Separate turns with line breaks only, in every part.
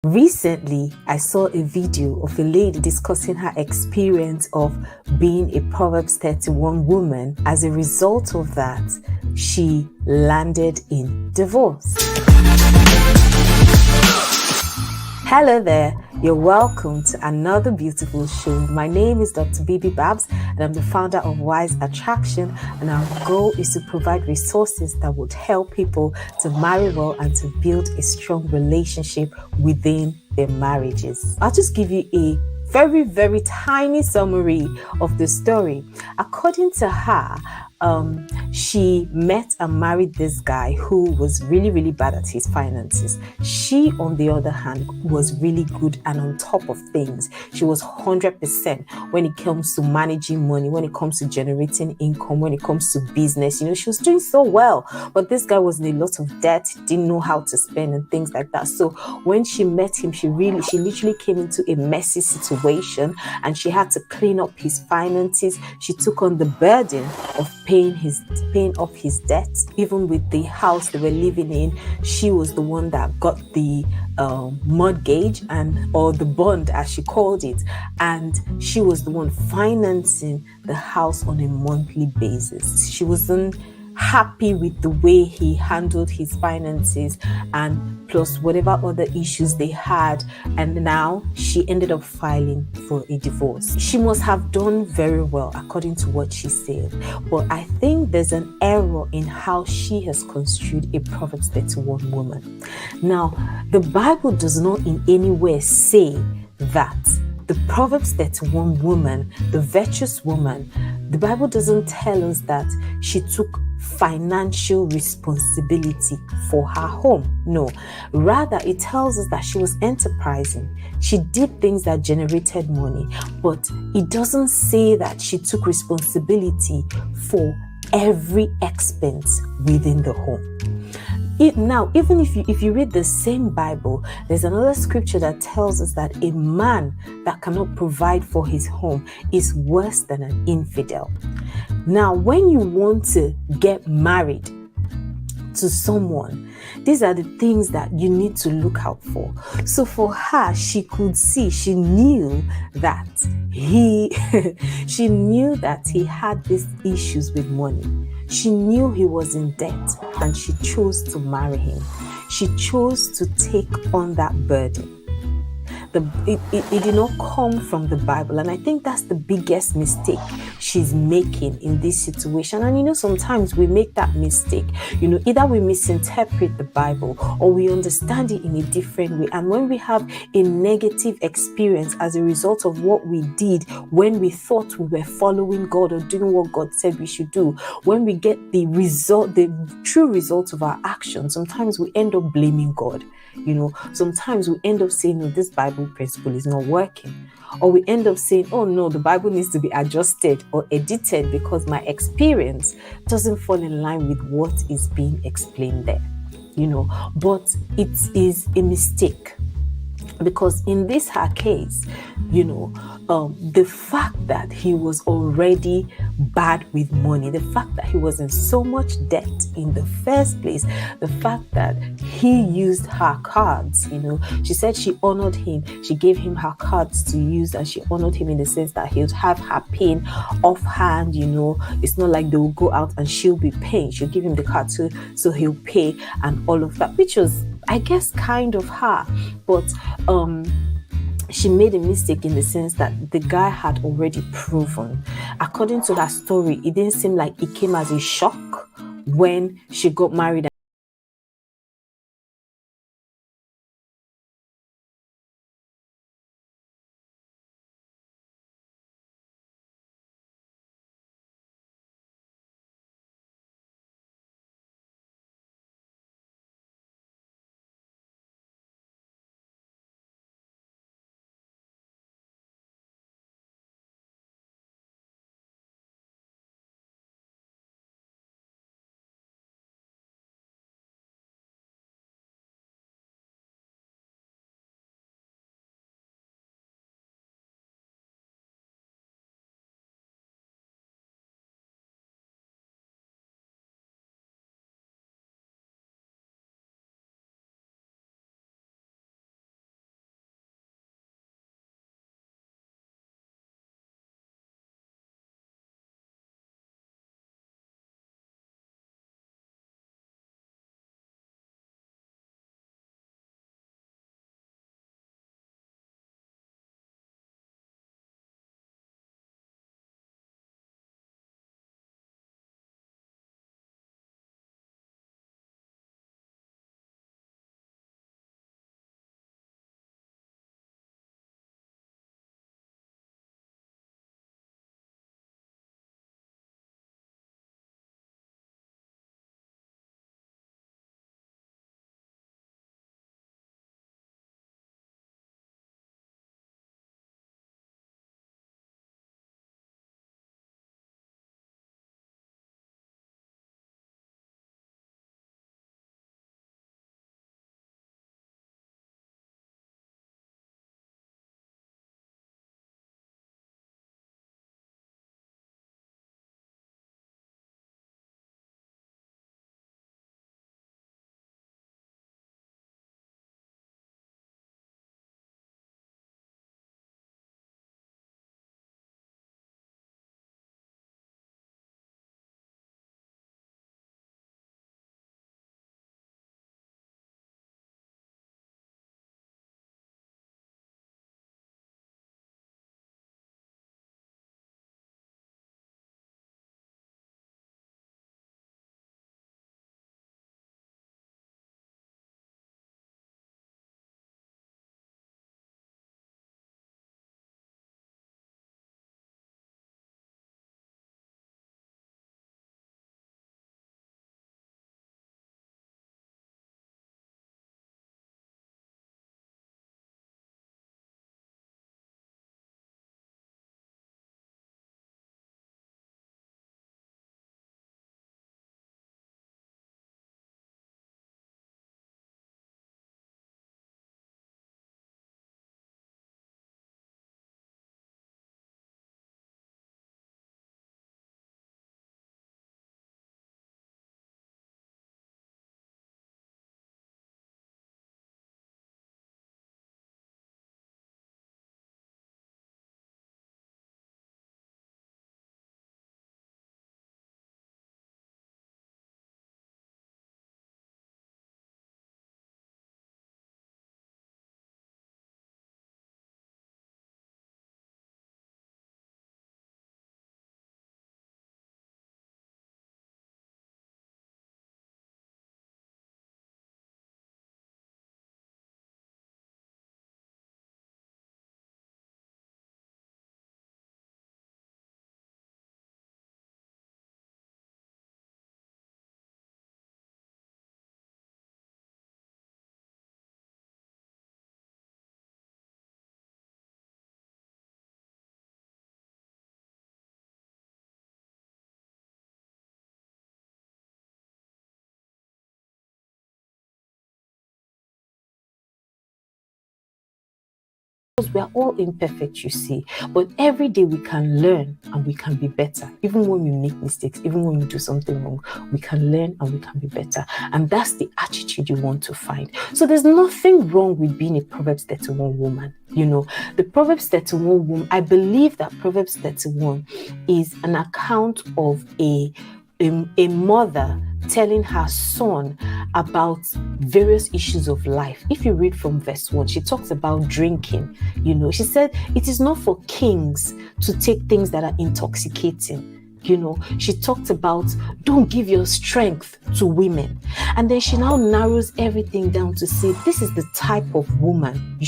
Recently, I saw a video of a lady discussing her experience of being a Proverbs 31 woman. As a result of that, she landed in divorce. Hello there, you're welcome to another beautiful show. My name is Dr. Bibi Babs and I'm the founder of Wise Attraction, and our goal is to provide resources that would help people to marry well and to build a strong relationship within their marriages. I'll just give you a very tiny summary of the story. According to her, she met and married this guy who was really bad at his finances. She, on the other hand, was really good and on top of things. She was 100% when it comes to managing money, when it comes to generating income, when it comes to business. She was doing so well, but this guy was in a lot of debt, didn't know how to spend and things like that. So when she met him, she literally came into a messy situation and she had to clean up his finances. She took on the burden of paying off his debts. Even with the house they were living in, she was the one that got the mortgage or the bond, as she called it, and she was the one financing the house on a monthly basis. She wasn't happy with the way he handled his finances and plus whatever other issues they had, and now she ended up filing for a divorce. She must have done very well according to what she said, but I think there's an error in how she has construed a Proverbs 31 woman. Now, the Bible does not in any way say that the Proverbs 31 woman, the virtuous woman, the Bible doesn't tell us that she took financial responsibility for her home. No, rather it tells us that she was enterprising. She did things that generated money, but it doesn't say that she took responsibility for every expense within the home. Now, even if you read the same Bible, there's another scripture that tells us that a man that cannot provide for his home is worse than an infidel. Now, when you want to get married to someone, these are the things that you need to look out for. So for her, she knew that he had these issues with money. She knew he was in debt and she chose to marry him. She chose to take on that burden. It did not come from the Bible, and I think that's the biggest mistake she's making in this situation. And sometimes we make that mistake. Either we misinterpret the Bible or we understand it in a different way. And when we have a negative experience as a result of what we did when we thought we were following God or doing what God said we should do, when we get the true result of our actions, sometimes we end up blaming God. Sometimes we end up saying, no, this Bible principle is not working. Or we end up saying, oh no, the Bible needs to be adjusted or edited because my experience doesn't fall in line with what is being explained there. But it is a mistake. Because in her case, the fact that he was already bad with money, the fact that he was in so much debt in the first place, the fact that he used her cards, she said she honored him, she gave him her cards to use, and she honored him in the sense that he would have her paying offhand. It's not like they will go out and she'll be paying, she'll give him the card so he'll pay and all of that, which was, I guess, kind of her. But she made a mistake in the sense that the guy had already proven. According to her story, it didn't seem like it came as a shock when she got married We are all imperfect, you see, but every day we can learn and we can be better. Even when we make mistakes, even when we do something wrong, we can learn and we can be better. And that's the attitude you want to find. So there's nothing wrong with being a Proverbs 31 woman. You know, the Proverbs 31 woman, I believe that Proverbs 31 is an account of a mother telling her son about various issues of life. If you read from verse 1, she talks about drinking. You know, she said it is not for kings to take things that are intoxicating. You know, she talked about don't give your strength to women. And then she now narrows everything down to say this is the type of woman you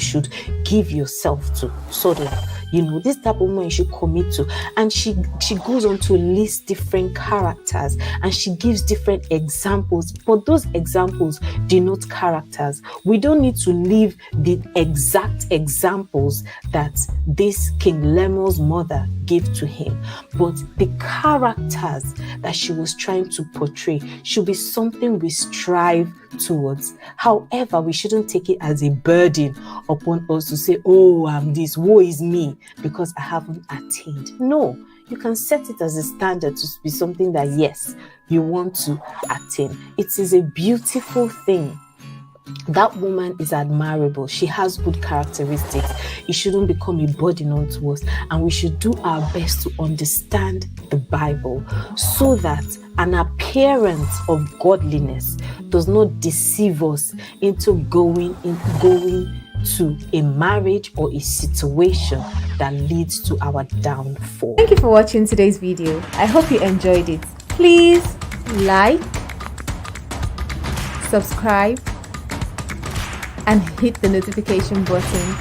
should give yourself to, sort of. You know, this type of woman you should commit to. And she goes on to list different characters and she gives different examples. But those examples denote characters. We don't need to leave the exact examples that this King Lemuel's mother gave to him. But the characters that she was trying to portray should be something we strive towards. However, we shouldn't take it as a burden upon us to say, oh, I'm this, woe is me, because I haven't attained. No, you can set it as a standard to be something that, yes, you want to attain. It is a beautiful thing. That woman is admirable. She has good characteristics. It shouldn't become a burden onto us. And we should do our best to understand the Bible so that an appearance of godliness does not deceive us into going to a marriage or a situation that leads to our downfall.
Thank you for watching today's video. I hope you enjoyed it. Please like, subscribe, and hit the notification button